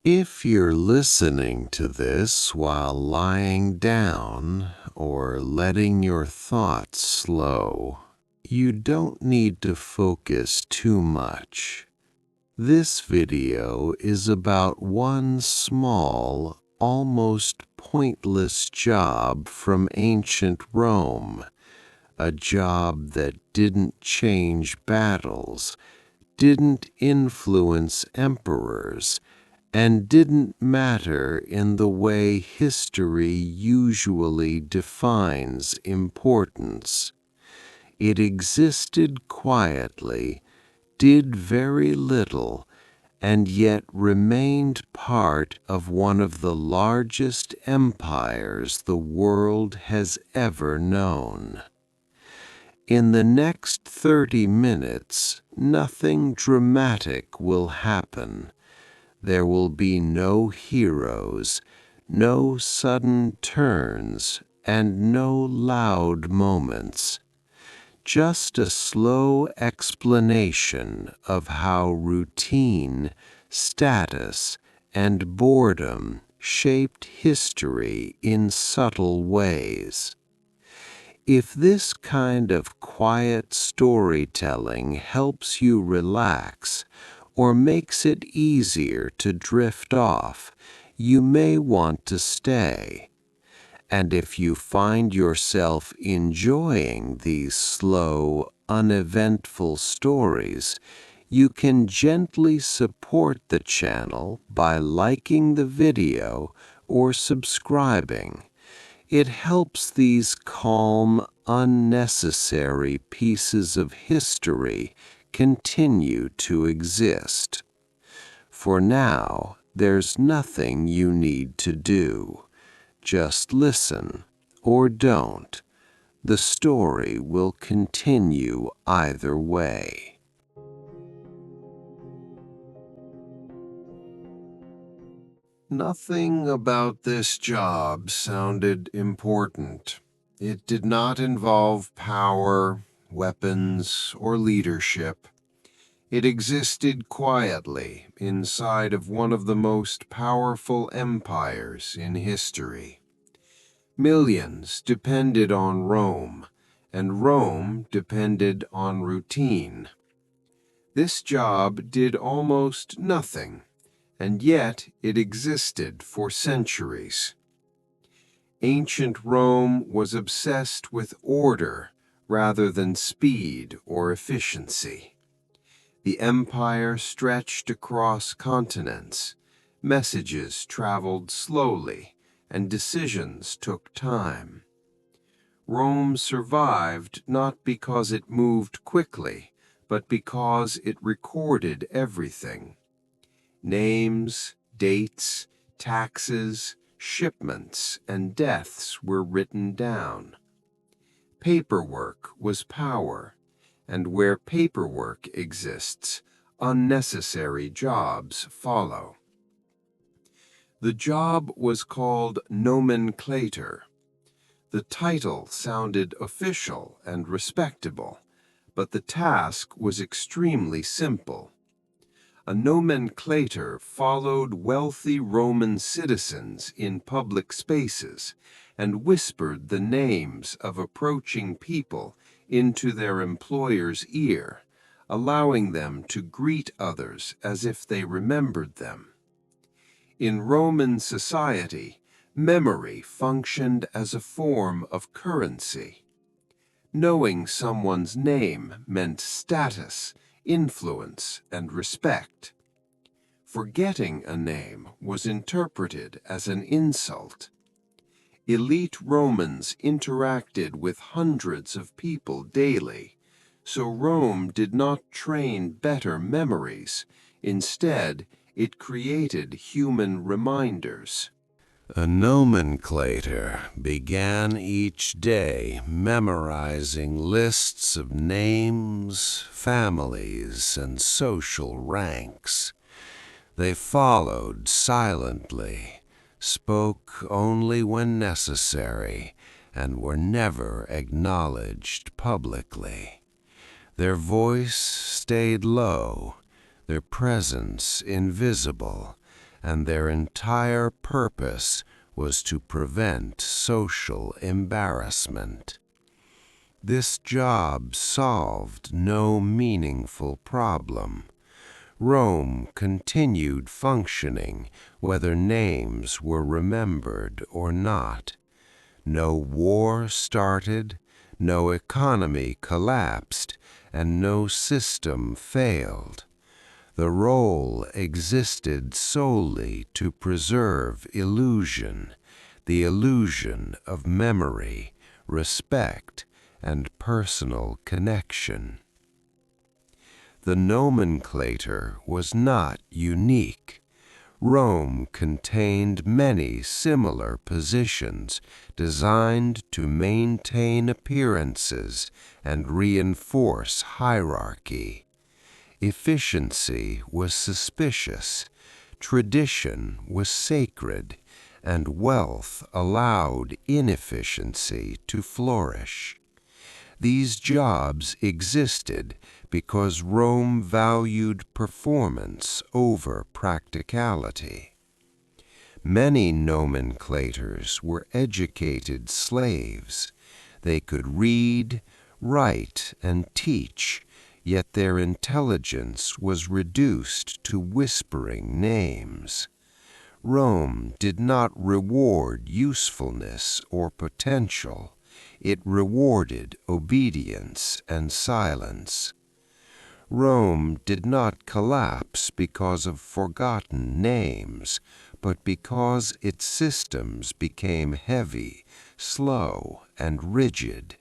If you're listening to this while lying down or letting your thoughts slow, you don't need to focus too much. This video is about one small, almost pointless job from ancient Rome, a job that didn't change battles, didn't influence emperors, and didn't matter in the way history usually defines importance. It existed quietly, did very little, and yet remained part of one of the largest empires the world has ever known. In the next 30 minutes, nothing dramatic will happen. There will be no heroes, no sudden turns, and no loud moments. Just a slow explanation of how routine, status, and boredom shaped history in subtle ways. If this kind of quiet storytelling helps you relax or makes it easier to drift off, you may want to stay. And if you find yourself enjoying these slow, uneventful stories, you can gently support the channel by liking the video or subscribing. It helps these calm, unnecessary pieces of history continue to exist. For now, there's nothing you need to do. Just listen, or don't. The story will continue either way. Nothing about this job sounded important. It did not involve power, weapons, or leadership. It existed quietly inside of one of the most powerful empires in history. Millions depended on Rome, and Rome depended on routine. This job did almost nothing, and yet it existed for centuries. Ancient Rome was obsessed with order rather than speed or efficiency. The empire stretched across continents, messages traveled slowly, and decisions took time. Rome survived not because it moved quickly, but because it recorded everything. Names, dates, taxes, shipments, and deaths were written down. Paperwork was power, and where paperwork exists, unnecessary jobs follow. The job was called nomenclator. The title sounded official and respectable, but the task was extremely simple. A nomenclator followed wealthy Roman citizens in public spaces and whispered the names of approaching people into their employer's ear, allowing them to greet others as if they remembered them. In Roman society, memory functioned as a form of currency. Knowing someone's name meant status, influence, and respect. Forgetting a name was interpreted as an insult. Elite Romans interacted with hundreds of people daily, so Rome did not train better memories. Instead, it created human reminders. A nomenclator began each day memorizing lists of names, families, and social ranks. They followed silently, spoke only when necessary, and were never acknowledged publicly. Their voice stayed low, their presence invisible, and their entire purpose was to prevent social embarrassment. This job solved no meaningful problem. Rome continued functioning whether names were remembered or not. No war started, no economy collapsed, and no system failed. The role existed solely to preserve illusion, the illusion of memory, respect, and personal connection. The nomenclator was not unique. Rome contained many similar positions designed to maintain appearances and reinforce hierarchy. Efficiency was suspicious, tradition was sacred, and wealth allowed inefficiency to flourish. These jobs existed because Rome valued performance over practicality. Many nomenclators were educated slaves. They could read, write, and teach, yet their intelligence was reduced to whispering names. Rome did not reward usefulness or potential. It rewarded obedience and silence. Rome did not collapse because of forgotten names, but because its systems became heavy, slow, and rigid.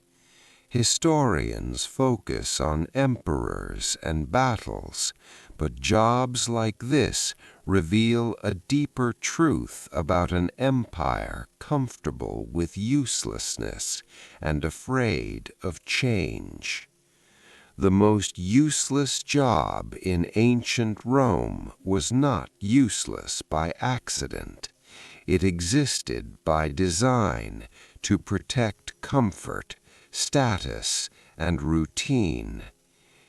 Historians focus on emperors and battles, but jobs like this reveal a deeper truth about an empire comfortable with uselessness and afraid of change. The most useless job in ancient Rome was not useless by accident. It existed by design to protect comfort, status, and routine.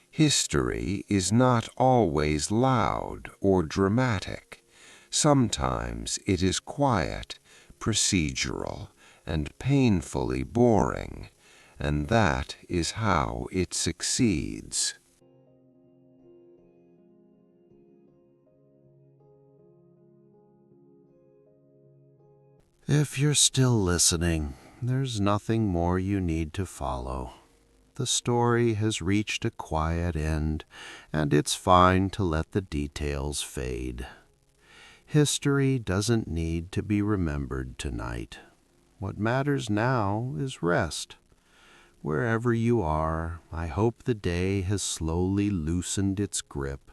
History is not always loud or dramatic. Sometimes it is quiet, procedural, and painfully boring, and that is how it succeeds. If you're still listening, there's nothing more you need to follow. The story has reached a quiet end, and it's fine to let the details fade. History doesn't need to be remembered tonight. What matters now is rest. Wherever you are, I hope the day has slowly loosened its grip,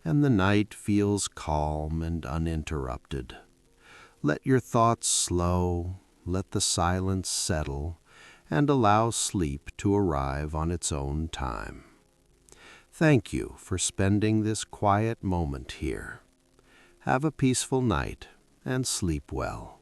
and the night feels calm and uninterrupted. Let your thoughts slow, let the silence settle, and allow sleep to arrive on its own time. Thank you for spending this quiet moment here. Have a peaceful night and sleep well.